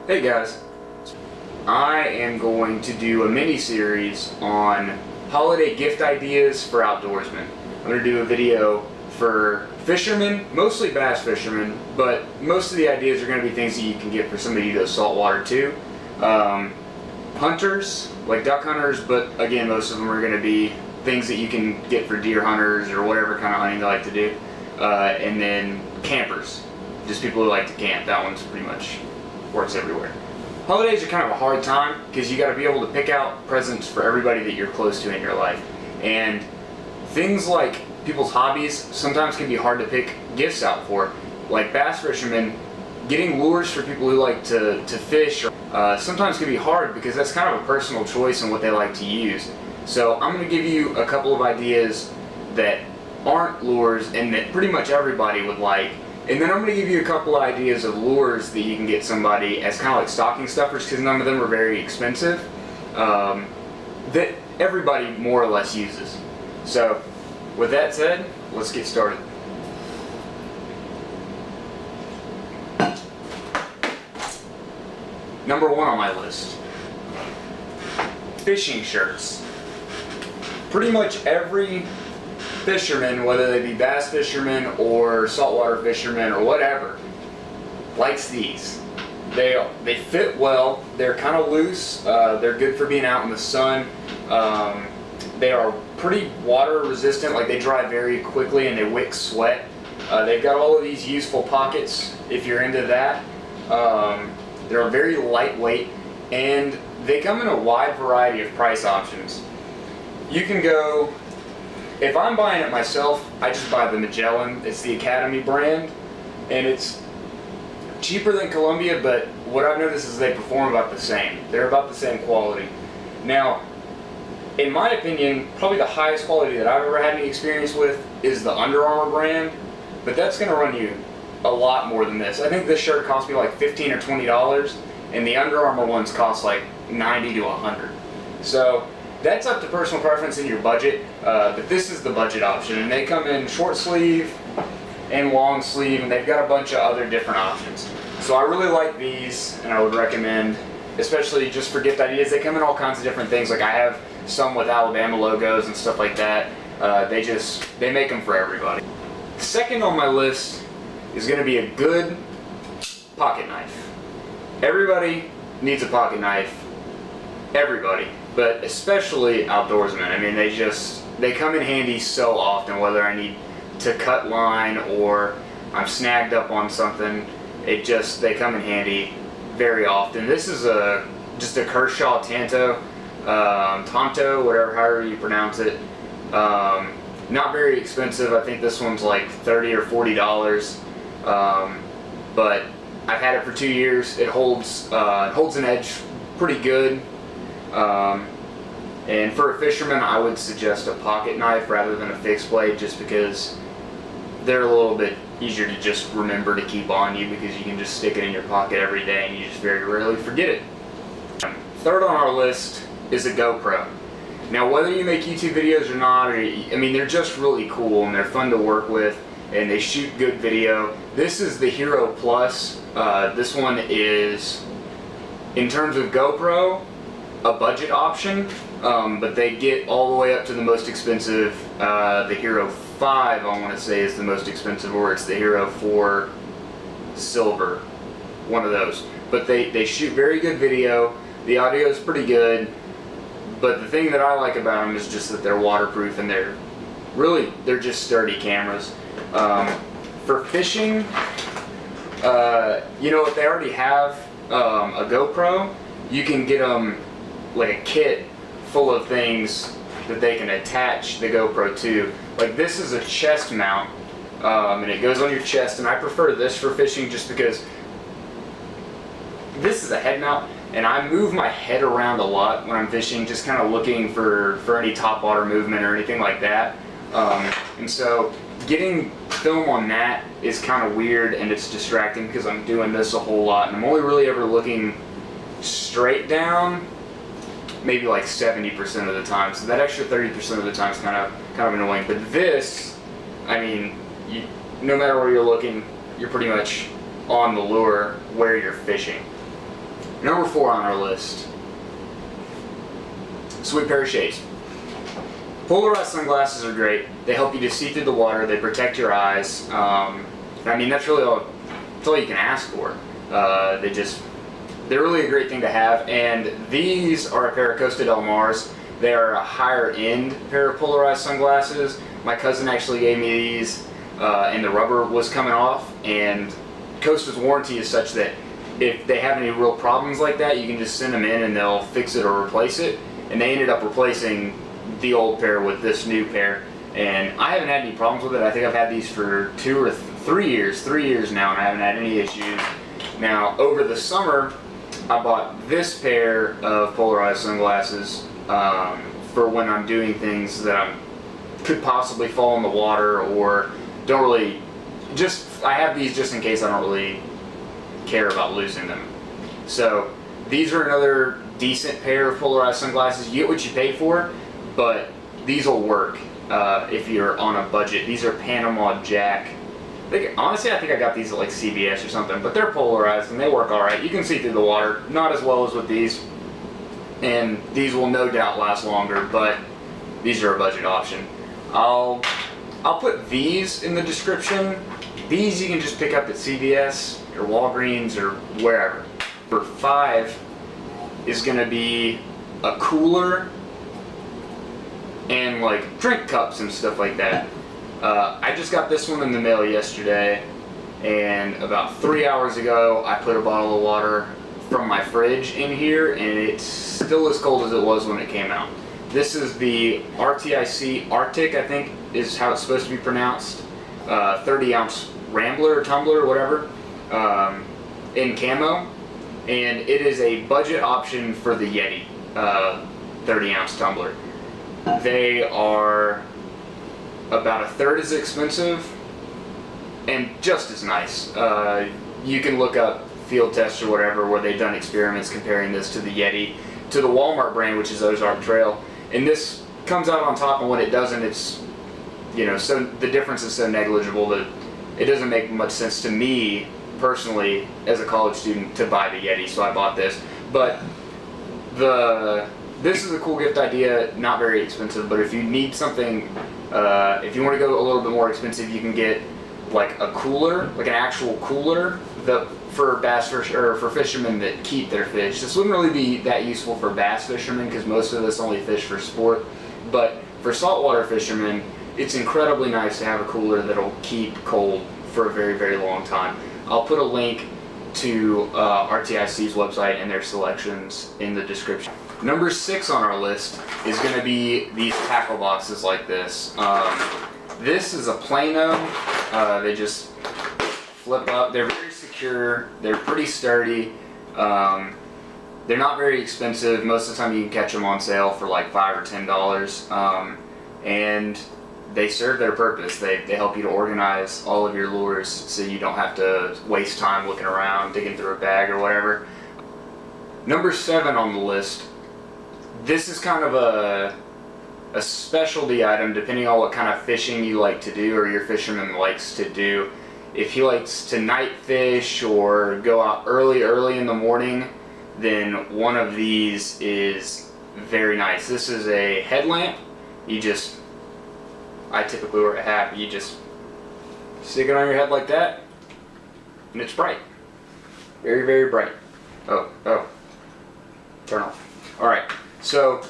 Hey guys, I am going to do a mini-series on holiday gift ideas for outdoorsmen. I'm going to do a video for fishermen, mostly bass fishermen, but most of the ideas are going to be things that you can get for somebody who does saltwater too. Hunters, like duck hunters, but again most of them are going to be things that you can get for deer hunters or whatever kind of hunting they like to do. And then campers, just people who like to camp. That one's pretty much works everywhere. Holidays are kind of a hard time because you got to be able to pick out presents for everybody that you're close to in your life. And things like people's hobbies sometimes can be hard to pick gifts out for. Like bass fishermen, getting lures for people who like to fish sometimes can be hard because that's kind of a personal choice in what they like to use. So I'm going to give you a couple of ideas that aren't lures and that pretty much everybody would like. And then I'm going to give you a couple of ideas of lures that you can get somebody as kind of like stocking stuffers, because none of them are very expensive, that everybody more or less uses. So with that said, let's get started. Number one on my list, fishing shirts. Pretty much every fisherman, whether they be bass fishermen or saltwater fishermen or whatever, likes these. They fit well, they're kind of loose, they're good for being out in the sun. They are pretty water resistant, like they dry very quickly and they wick sweat. They've got all of these useful pockets if you're into that. They're very lightweight and they come in a wide variety of price options. You can go, if I'm buying it myself, I just buy the Magellan. It's the Academy brand, and it's cheaper than Columbia, but what I've noticed is they perform about the same. They're about the same quality. Now, in my opinion, probably the highest quality that I've ever had any experience with is the Under Armour brand, but that's going to run you a lot more than this. I think this shirt cost me like $15 or $20, and the Under Armour ones cost like $90 to $100. So that's up to personal preference and your budget, but this is the budget option, and they come in short sleeve and long sleeve, and they've got a bunch of other different options. So I really like these, and I would recommend, especially just for gift ideas. They come in all kinds of different things. Like I have some with Alabama logos and stuff like that. They make them for everybody. Second on my list is going to be a good pocket knife. Everybody needs a pocket knife. Everybody. But especially outdoorsmen. I mean, they come in handy so often, whether I need to cut line or I'm snagged up on something. They come in handy very often. This is just a Kershaw Tanto, however you pronounce it. Not very expensive. I think this one's like $30 or $40. But I've had it for 2 years. It holds an edge pretty good. And for a fisherman, I would suggest a pocket knife rather than a fixed blade, just because they're a little bit easier to just remember to keep on you, because you can just stick it in your pocket every day and you just very rarely forget it. Third on our list is a GoPro. Now, whether you make YouTube videos or not, they're just really cool and they're fun to work with and they shoot good video. This is the Hero Plus. This one is, in terms of GoPro, a budget option, but they get all the way up to the most expensive. The Hero 5, I want to say, is the most expensive, or it's the Hero 4 Silver, one of those. But they shoot very good video. The audio is pretty good, but the thing that I like about them is just that they're waterproof and they're just sturdy cameras. For fishing, if they already have a GoPro, you can get them like a kit full of things that they can attach the GoPro to. Like this is a chest mount, and it goes on your chest, and I prefer this for fishing just because this is a head mount, and I move my head around a lot when I'm fishing, just kind of looking for any top water movement or anything like that. And so getting film on that is kind of weird, and it's distracting because I'm doing this a whole lot, and I'm only really ever looking straight down maybe like 70% of the time, so that extra 30% of the time is kind of annoying. But this, no matter where you're looking, you're pretty much on the lure where you're fishing. Number 4 on our list, sweet pair of shades. Polarized sunglasses are great. They help you to see through the water. They protect your eyes. I mean, that's really all you can ask for. They're really a great thing to have. And these are a pair of Costa Del Mars. They are a higher end pair of polarized sunglasses. My cousin actually gave me these, and the rubber was coming off. And Costa's warranty is such that if they have any real problems like that, you can just send them in and they'll fix it or replace it. And they ended up replacing the old pair with this new pair, and I haven't had any problems with it. I think I've had these for 2 or 3 years, 3 years now, and I haven't had any issues. Now, over the summer, I bought this pair of polarized sunglasses for when I'm doing things that could possibly fall in the water or don't really, I have these just in case I don't really care about losing them. So these are another decent pair of polarized sunglasses. You get what you pay for, but these will work if you're on a budget. These are Panama Jack. Honestly, I think I got these at like CVS or something, but they're polarized and they work all right. You can see through the water, not as well as with these, and these will no doubt last longer, but these are a budget option. I'll put these in the description. These you can just pick up at CVS or Walgreens or wherever. Number 5 is going to be a cooler and like drink cups and stuff like that. I just got this one in the mail yesterday, and about 3 hours ago I put a bottle of water from my fridge in here, and it's still as cold as it was when it came out. This is the RTIC Arctic, I think is how it's supposed to be pronounced, 30 ounce Rambler or Tumbler or whatever, in camo, and it is a budget option for the Yeti 30 ounce tumbler. They are about a third as expensive and just as nice. You can look up field tests or whatever where they've done experiments comparing this to the Yeti, to the Walmart brand, which is Ozark Trail, and this comes out on top, and when it doesn't, it's, so the difference is so negligible that it doesn't make much sense to me personally as a college student to buy the Yeti, so I bought this. But this is a cool gift idea, not very expensive, but if you need something, if you want to go a little bit more expensive, you can get like a cooler, like an actual cooler for bass fish, or for fishermen that keep their fish. This wouldn't really be that useful for bass fishermen because most of us only fish for sport, but for saltwater fishermen, it's incredibly nice to have a cooler that'll keep cold for a very, very long time. I'll put a link to RTIC's website and their selections in the description. Number 6 on our list is going to be these tackle boxes like this. This is a Plano. They just flip up. They're very secure. They're pretty sturdy. They're not very expensive. Most of the time you can catch them on sale for like $5 or $10. And they serve their purpose. They help you to organize all of your lures so you don't have to waste time looking around, digging through a bag or whatever. Number 7 on the list. This is kind of a specialty item depending on what kind of fishing you like to do or your fisherman likes to do. If he likes to night fish or go out early in the morning, then one of these is very nice. This is a headlamp. I typically wear a hat, but you just stick it on your head like that, and it's bright. Very, very bright. Oh, turn off. Alright, so,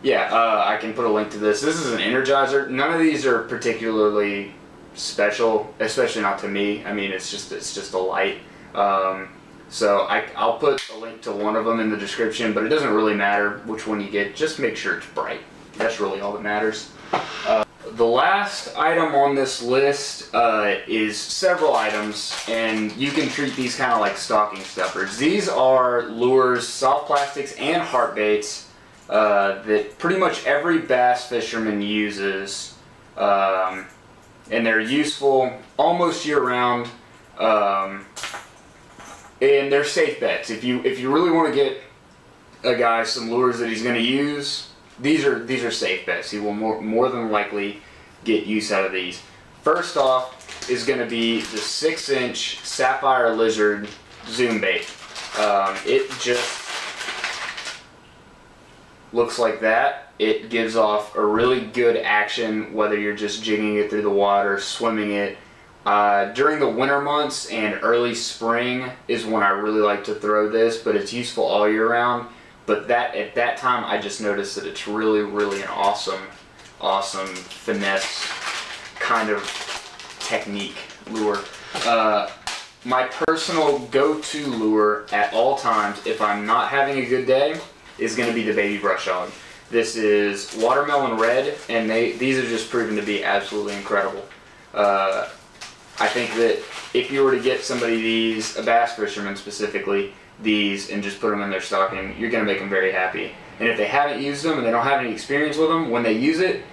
yeah, I can put a link to this. This is an Energizer. None of these are particularly special, especially not to me. I mean, it's just a light. So I'll put a link to one of them in the description, but it doesn't really matter which one you get. Just make sure it's bright. That's really all that matters. The last item on this list is several items, and you can treat these kind of like stocking stuffers. These are lures, soft plastics, and heart baits that pretty much every bass fisherman uses, and they're useful almost year-round, and they're safe bets. If you really want to get a guy some lures that he's going to use, these are safe bets. He will more than likely get use out of these. First off is going to be the 6-inch Sapphire Lizard Zoom bait. It just looks like that. It gives off a really good action, whether you're just jigging it through the water, swimming it. During the winter months and early spring is when I really like to throw this, but it's useful all year round. But at that time, I just noticed that it's really, really an awesome finesse kind of technique lure. My personal go-to lure at all times, if I'm not having a good day, is going to be the baby brush hog. This is watermelon red, and these are just proven to be absolutely incredible. I think that if you were to get somebody these, a bass fisherman specifically, these, and just put them in their stocking, you're going to make them very happy. And if they haven't used them and they don't have any experience with them, when they use it,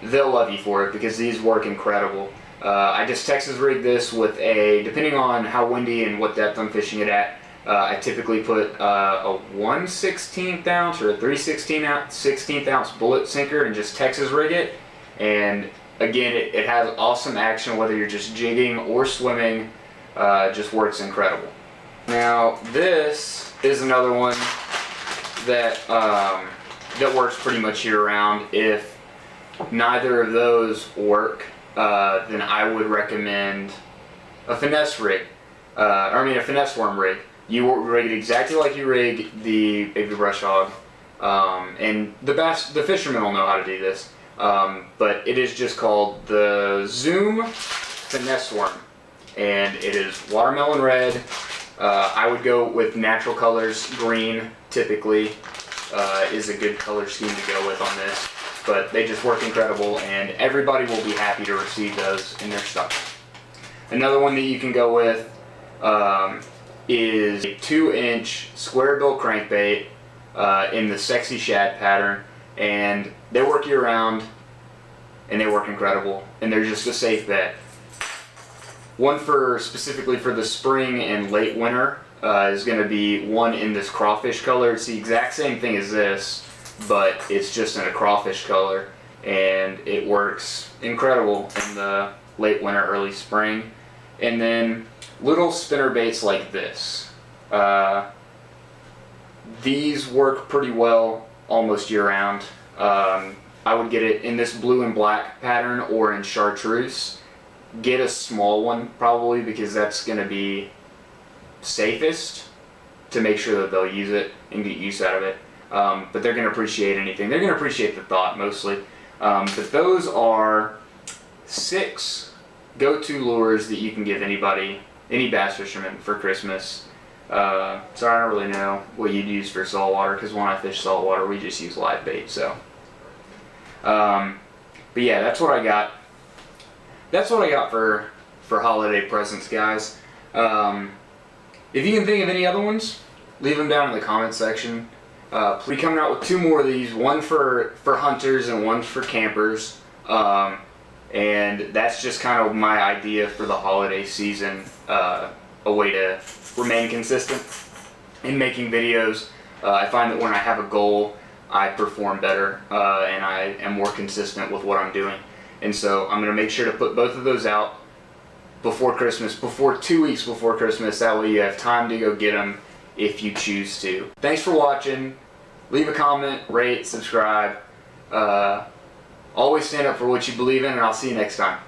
they'll love you for it, because these work incredible. I just Texas rigged this with depending on how windy and what depth I'm fishing it at, I typically put a 1/16 ounce or a 3/16 ounce bullet sinker and just Texas rig it. And again, it has awesome action whether you're just jigging or swimming. Just works incredible. Now this is another one that that works pretty much year round. If neither of those work, then I would recommend a finesse rig. A finesse worm rig. You rig it exactly like you rig the baby brush hog, and the fishermen will know how to do this. But it is just called the Zoom Finesse Worm, and it is watermelon red. I would go with natural colors. Green typically is a good color scheme to go with on this, but they just work incredible, and everybody will be happy to receive those in their stock. Another one that you can go with is a 2-inch square bill crankbait in the sexy shad pattern, and they work year round and they work incredible, and they're just a safe bet. One specifically for the spring and late winter is going to be one in this crawfish color. It's the exact same thing as this, but it's just in a crawfish color, and it works incredible in the late winter, early spring. And then little spinner baits like this. These work pretty well almost year round. I would get it in this blue and black pattern or in chartreuse. Get a small one probably, because that's going to be safest to make sure that they'll use it and get use out of it. But they're going to appreciate anything. They're going to appreciate the thought mostly. But those are 6 go-to lures that you can give anybody, any bass fisherman for Christmas. So I don't really know what you'd use for saltwater, because when I fish saltwater we just use live bait. So, but yeah, that's what I got. That's what I got for holiday presents, guys. If you can think of any other ones, leave them down in the comment section. We'll be coming out with 2 more of these, one for hunters and one for campers. And that's just kind of my idea for the holiday season, a way to remain consistent in making videos. I find that when I have a goal, I perform better, and I am more consistent with what I'm doing. And so I'm going to make sure to put both of those out before Christmas, 2 weeks before Christmas. That way you have time to go get them if you choose to. Thanks for watching. Leave a comment, rate, subscribe. Always stand up for what you believe in, and I'll see you next time.